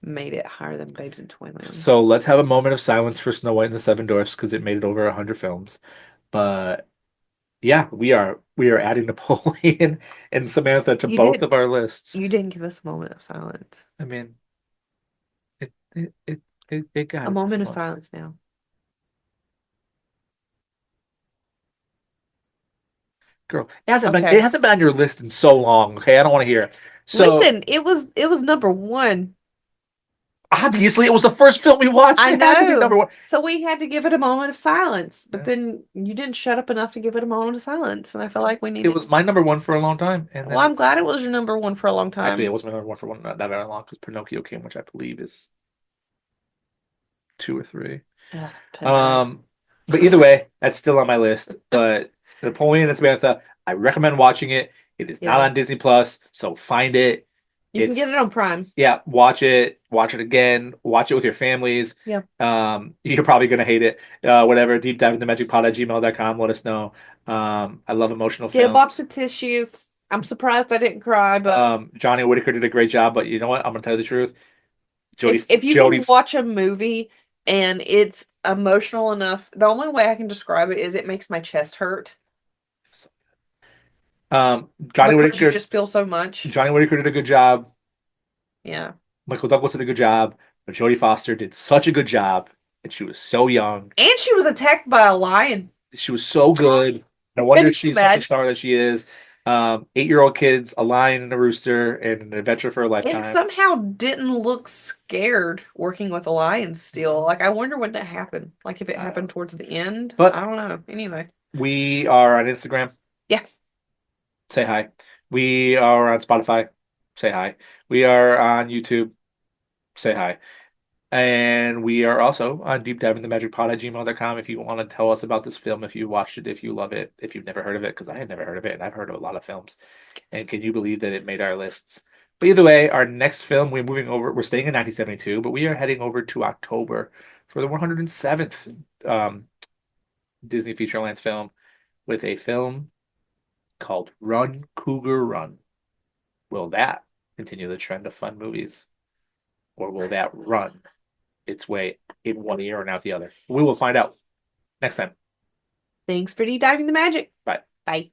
S2: made it higher than Babes in Toyland.
S3: so let's have a moment of silence for Snow White and the Seven Dwarfs because it made it over 100 films. But yeah, we are we are adding Napoleon and Samantha to
S2: You
S3: both
S2: did.
S3: of our lists.
S2: You didn't give us a moment of silence.
S3: I mean, it it it it got
S2: A
S3: its
S2: moment of
S3: moment.
S2: silence now.
S3: Girl, it
S2: Okay.
S3: hasn't been on your list in so long. Okay, I don't want to hear it. So
S2: Listen, it was number one.
S3: obviously, it was the first film we watched.
S2: I
S3: It had to be number
S2: know.
S3: one.
S2: So we had to give it a moment of silence. But
S3: Yeah.
S2: then you didn't shut up enough to give it a moment of silence. And I feel like we
S3: It was
S2: needed.
S3: my number one for a long time, and
S2: Well,
S3: then
S2: I'm
S3: it's
S2: glad it was your number one for a long
S3: actually it
S2: time.
S3: was my number one for one not that very long because Pinocchio came, which I believe is two or three.
S2: Ugh, Pinocchio.
S3: Um, but either way, that's still on my list. But Napoleon and Samantha, I recommend watching it. It is not
S2: Yeah.
S3: on Disney Plus, so find it.
S2: You can get it
S3: It's
S2: on Prime.
S3: yeah, watch it again, watch it with your families.
S2: Yeah.
S3: You're probably gonna hate it. Whatever, deep dive into magicpod at gmail.com. Let us know. I love emotional
S2: Get a box
S3: films.
S2: of tissues. I'm surprised I didn't cry, but
S3: Johnny Whitaker did a great job, but you know what? I'm gonna tell you the truth.
S2: if you
S3: Jody,
S2: can watch a movie and it's emotional enough, the only way I can describe it is it makes my chest hurt
S3: Johnny
S2: because you
S3: Whitaker,
S2: just feel so much.
S3: Johnny Whitaker did a good job.
S2: Yeah.
S3: Michael Douglas did a good job, but Jodie Foster did such a good job, and she was so young.
S2: And she was attacked by a lion.
S3: She was so good. No
S2: Can
S3: wonder
S2: you
S3: she's such a
S2: imagine?
S3: star that she is. 8-year-old kids, a lion and a rooster, and an adventure for a
S2: And
S3: lifetime.
S2: somehow didn't look scared working with a lion still. Like, I wonder when that happened. Like, if it happened towards the end. I
S3: But
S2: don't know. Anyway.
S3: we are on Instagram.
S2: Yeah.
S3: Say hi. We are on Spotify. Say hi. We are on YouTube. Say hi. And we are also on Deep Dive in the Magic Pod at gmail.com if you want to tell us about this film, if you watched it, if you love it, if you've never heard of it, because I had never heard of it, and I've heard of a lot of films. And can you believe that it made our lists? But either way, our next film, we're staying in 1972, but we are heading over to October for the 107th Disney Featurelength film with a film called Run, Cougar, Run. Will that continue the trend of fun movies? Or will that run its way in one ear and out the other? We will find out next time.
S2: Thanks for deep diving the magic.
S3: Bye.
S2: Bye.